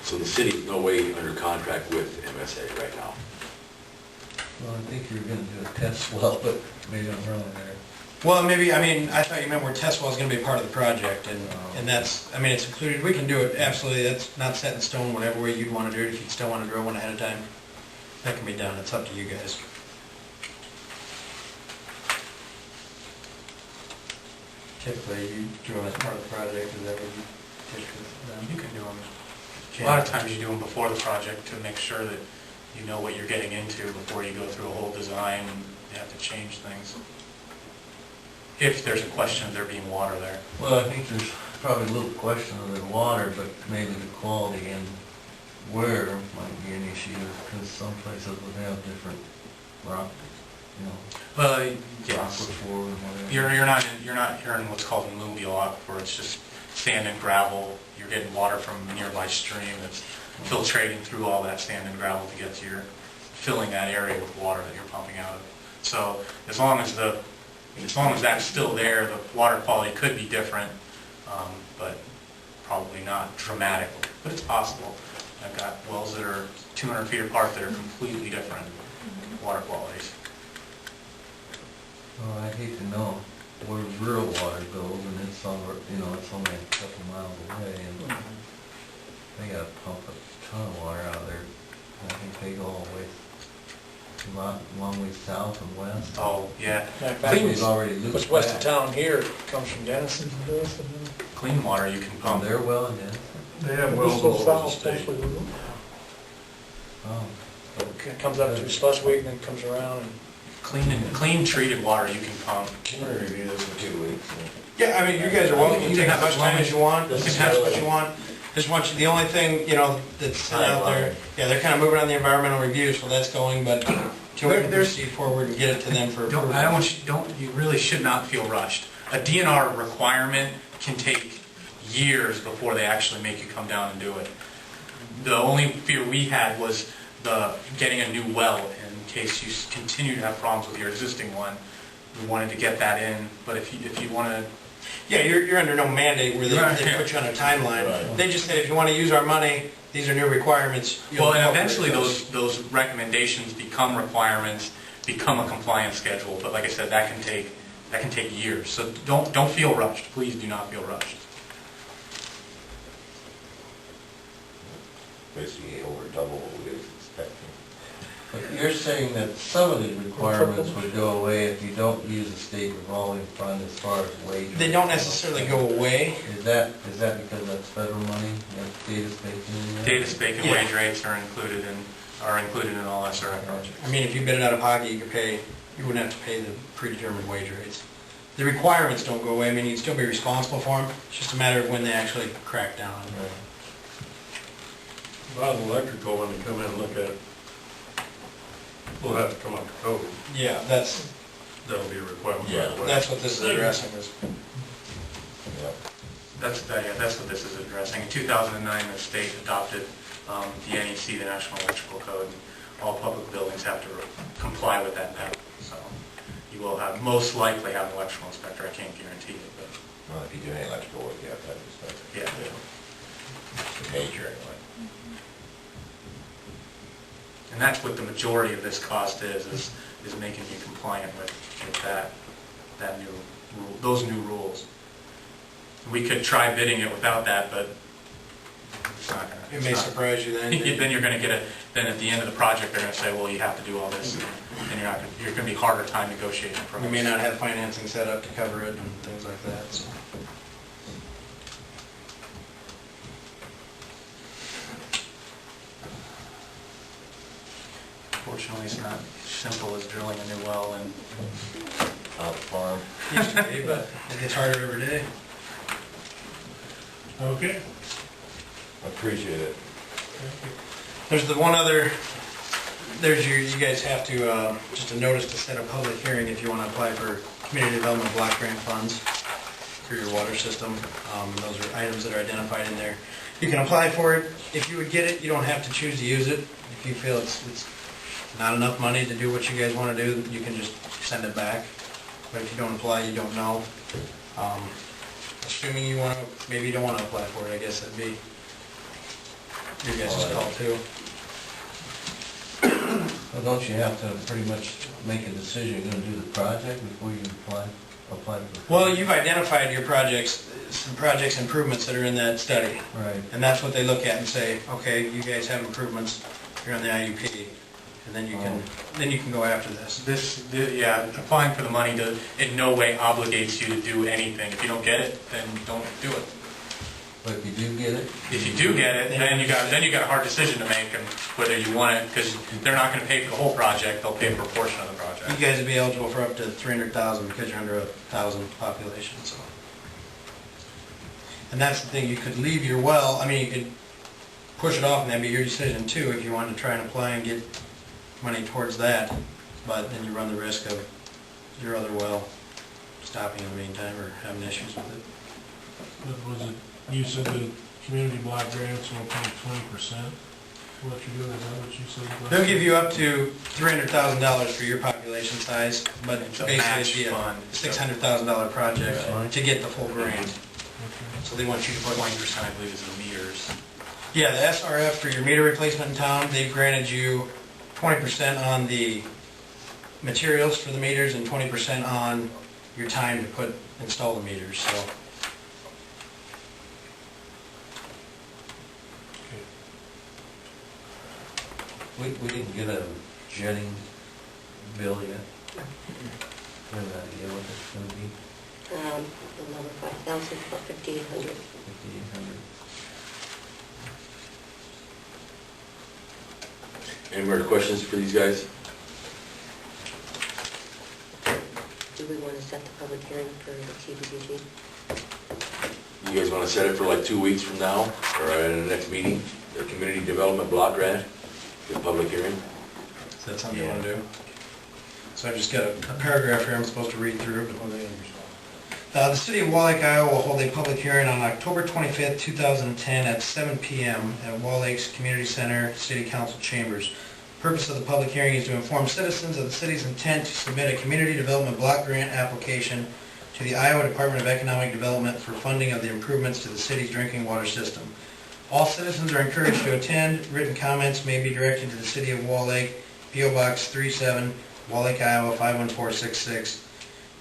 So the city's no way under contract with MSA right now. Well, I think you were gonna do a test well, but maybe I'm wrong there. Well, maybe, I mean, I thought you meant where test well is gonna be part of the project, and that's, I mean, it's included, we can do it, absolutely, that's not set in stone, whatever way you'd wanna do it, if you'd still wanna drill one ahead of time, that can be done, it's up to you guys. Typically, you drill as part of the project, is that what you typically do? You can do them. A lot of times you do them before the project to make sure that you know what you're getting into before you go through a whole design and you have to change things. If there's a question of there being water there. Well, I think there's probably a little question of the water, but maybe the quality and where might be an issue, because some places would have different rock, you know, Well, rock yes. before and whatever. You're not here in what's called an alluvial aquifer, where it's just sand and gravel. You're getting water from a nearby stream that's filtrating through all that sand and gravel to get to your, filling that area with water that you're pumping out of. So as long as that's still there, the water quality could be different, but probably not dramatically. But it's possible. I've got wells that are 200 feet apart that are completely different water qualities. Well, I hate to know where rural water goes, and it's somewhere, you know, it's only a couple miles away, and they gotta pump a ton of water out there. I think they go all the way, long way south and west. Oh, yeah. We've already looped What's west of back. town here comes from Denison to Denison. Clean water you can Oh, pump. they're well, yeah. They have wells all over the state. Oh, It comes up through Schleswig and then comes around and. Clean treated water you can pump. Can we review this in 2 weeks? Yeah, I mean, you guys are welcome, you can take as much time as you want, you This can is have as really- much you want. Just want you, the only thing, you know, that's out there, yeah, they're kind of moving on the environmental review, so that's going, but till we can proceed forward and get it to them for approval. You really should not feel rushed. A DNR requirement can take years before they actually make you come down and do it. The only fear we had was getting a new well in case you continue to have problems with your existing one. We wanted to get that in, but if you want to... Yeah, you're under no mandate where they put you on a timeline. Right. They just said, if you want to use our money, these are new requirements. Well, and eventually those recommendations become requirements, become a compliance schedule, but like I said, that can take years. So don't feel rushed. Please do not feel rushed. Basically over double what we was expecting. but you're saying that some of these requirements would go away if you don't use the state revolving fund as far as wages? They don't necessarily go away. Is that because that's federal money, that's data space? Data spake and Yeah. wage rates are included in all SRF projects. I mean, if you bid it out of pocket, you wouldn't have to pay the predetermined wage rates. The requirements don't go away. I mean, you'd still be responsible for them. It's just a matter of when they actually crack down. About electrical, when they come in and look at it, we'll have to come up to code. Yeah, that's That'll be a requirement. Yeah, right away. what this is addressing. Yeah. That's what this is addressing. In 2009, the state adopted the NEC, the National Electrical Code. All public buildings have to comply with that now. So you will most likely have an electrical inspector. I can't guarantee it, but Well, if you do any electrical work, you have to have this stuff. yeah. Major anyway. And that's what the majority of this cost is making you compliant with that new rule, those new rules. We could try bidding it without that, but it's not going to. It may surprise you then. Then you're going to then at the end of the project, they're going to say, well, you have to do all this, and you're going to be harder time negotiating for We may not have financing set up to cover it and things like that. So. Fortunately, it's not simple as drilling a new well and Out farm. Used to be, but it gets harder every day. Okay. Appreciate it. There's the one other, you guys have to, just a notice to set a public hearing if you want to apply for community development block grant funds for your water system. Those are items that are identified in there. You can apply for it. If you would get it, you don't have to choose to use it. If you feel it's not enough money to do what you guys want to do, you can just send it back. But if you don't apply, you don't know. Assuming you want to, maybe you don't want to apply for it, I guess that'd be your guys' call too. Well, don't you have to pretty much make a decision, you're gonna do the project before you apply for the... Well, you've identified your projects, some projects improvements that are in that study. Right. And that's what they look at and say, okay, you guys have improvements, you're on the IUP. And then you can go after this. Yeah, applying for the money in no way obligates you to do anything. If you don't get it, then don't do it. But if you do get it? If you do get it, then you got a hard decision to make, and whether you want it, because they're not going to pay for the whole project, they'll pay for a portion of the project. You guys would be eligible for up to 300,000 because you're under 1,000 population, so. And that's the thing, you could leave your well, I mean, you could push it off and that'd be your decision too if you wanted to try and apply and get money towards that, but then you run the risk of your other well stopping in the meantime or having issues with it. But was it, you said the community block grants will pay 20%? What you're doing, is that what you said? They'll give you up to $300,000 for your population size, but It's a basically match it'd be a fund. $600,000 project Right. to get the full grant. Okay. So they want you to put 20%, I believe, is the meters. Yeah, the SRF for your meter replacement in town, they've granted you 20% on the materials for the meters and 20% on your time to install the meters, so. We didn't get a jetting bill yet. We have an idea what it's gonna be, The number 5,000, about 5,800. 5,800. Any more questions for these guys? Do we want to set the public hearing for the TDBG? You guys want to set it for like 2 weeks from now, or at the next meeting, the community development block grant, the public hearing? Is that something you want to do? So I've just got a paragraph here I'm supposed to read through. The city of Wall Lake, Iowa will hold a public hearing on October 25th, 2010 at 7 p.m. at Wall Lake's Community Center, City Council Chambers. The purpose of the public hearing is to inform citizens of the city's intent to submit a community development block grant application to the Iowa Department of Economic Development for funding of the improvements to the city's drinking water system. All citizens are encouraged to attend. Written comments may be directed to the City of Wall Lake, P.O. Box 37, Wall Lake, Iowa 51466,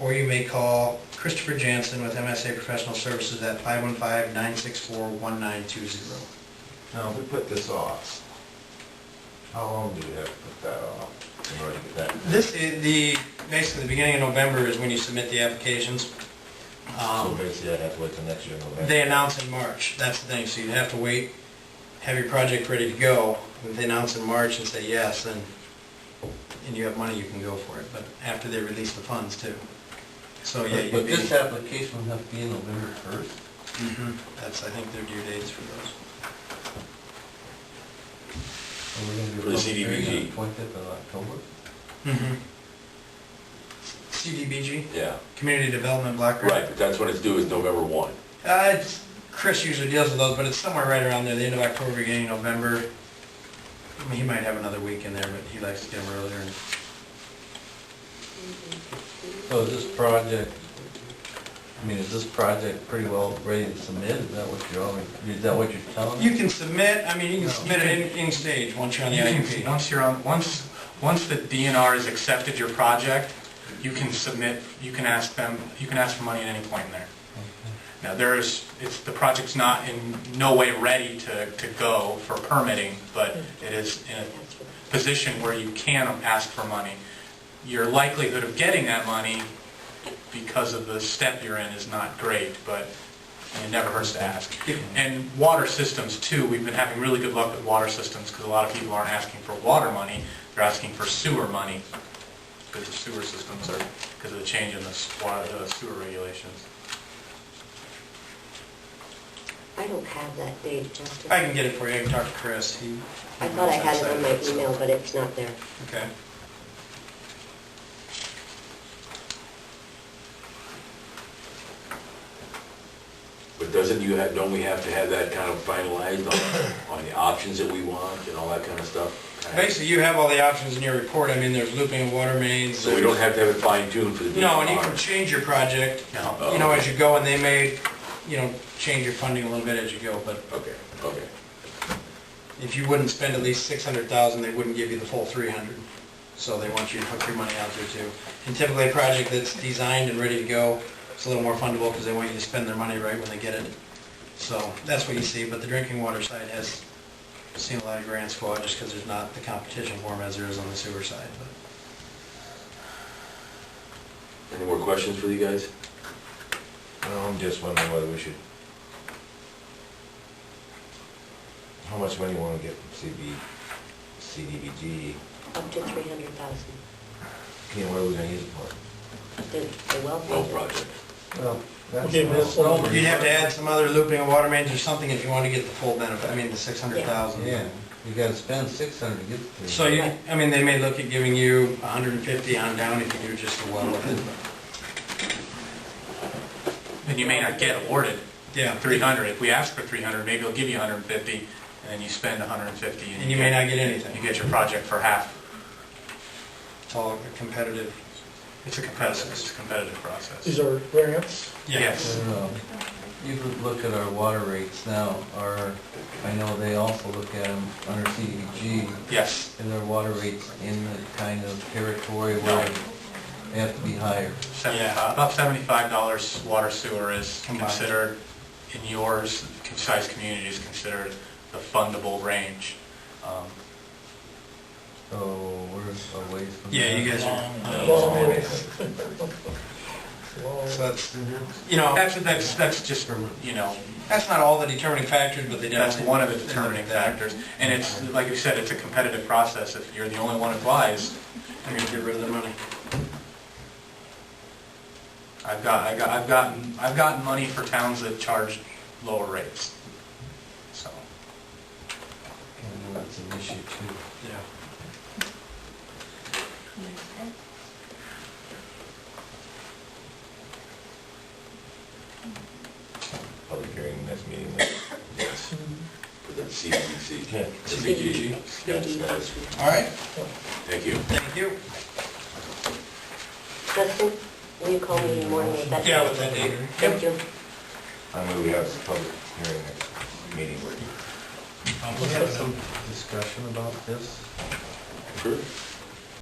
or you may call Christopher Jansen with MSA Professional Services at 515-964-1920. Now, if we put this off, how long do we have to put that off in order to get that? This is basically the beginning of November is when you submit the applications. So basically, I have to wait till next year in November. They announce in March, that's the thing, so you have to wait, have your project ready to go. If they announce in March and say yes, then, and you have money, you can go for it, but after they release the funds too. So yeah, But you'd be... this application will have to be in November 1st? That's, I think, their due dates for those. Are we gonna do For the a public hearing CDBG. on the 25th of October? CDBG, Yeah. Community Development Block Grant. Right, but that's when it's due, is November 1. Chris usually deals with those, but it's somewhere right around there, the end of October, beginning of November. I mean, he might have another week in there, but he likes to get them earlier. So is this project, I mean, is this project pretty well ready to submit? Is that what you're telling me? You can submit, I mean, you can submit at any stage once you're on the IUP. Once the DNR has accepted your project, you can submit, you can ask for money at any point in there. Now, the project's not in no way ready to go for permitting, but it is in a position where you can ask for money. Your likelihood of getting that money, because of the step you're in, is not great, but it never hurts to ask. And water systems, too, we've been having really good luck with water systems, because a lot of people aren't asking for water money, they're asking for sewer money, because the sewer systems are, because of the change in the sewer regulations. I don't have that date, Justin. I can get it for you, I can talk to Chris. I thought I had it on my email, but it's not there. Okay. But don't we have to have that kind of finalized on the options that we want and all that kind of stuff? Basically, you have all the options in your report. I mean, there's looping of water mains. So we don't have to have it fine-tuned for the DNR? No, and you can change your project, No. you know, as you go, and they may, you know, change your funding a little bit as you go, but Okay, okay. if you wouldn't spend at least 600,000, they wouldn't give you the full 300. So they want you to hook your money out there too. And typically a project that's designed and ready to go, it's a little more fundable because they want you to spend their money right when they get it. So that's what you see, but the drinking water side has seen a lot of grants go out just because there's not the competition for them as there is on the sewer side. But Any more questions for you guys? I'm just wondering whether we should, how much money you wanna get from CDBG? Up to 300,000. What are we gonna use it for? The well Well project. project. Well, that's. Okay, but it's all- you'd have to add some other looping of water mains or something if you want to get the full benefit, I mean the 600,000. Yeah, you gotta spend 600 to get the. So you, I mean, they may look at giving you 150 on down if you do just a well with it. And you may not get awarded Yeah. 300. If we ask for 300, maybe they'll give you 150, and then you spend 150. And you may not get You anything. get your project for half. It's all a competitive. It's a competitive process. These are grants. Yes. You could look at our water rates now, I know they also look at them under CDBG, Yes. and their water rates in the kind of territory where they have to be higher. About $75 water sewer is Combined. considered, in yours, size community is considered the fundable range. So we're a ways from that. Yeah, you guys are. Well, So that's, you know, That's just, that's not all the determining factors, but they that's definitely. one of the determining factors. And it's, like you said, it's a competitive process. If you're the only one who applies, They're gonna get rid of the money. I've gotten money for towns that charge lower rates. So, And that's an issue too. Yeah. Public hearing next meeting. Yes. For the CDBG. Yeah. CDBG. Yes. All right, Thank you. thank you. Justin, will you call me in the morning with that? Yeah, with that date. Thank you. I move we have a public hearing next meeting. We have some discussion about this. Sure.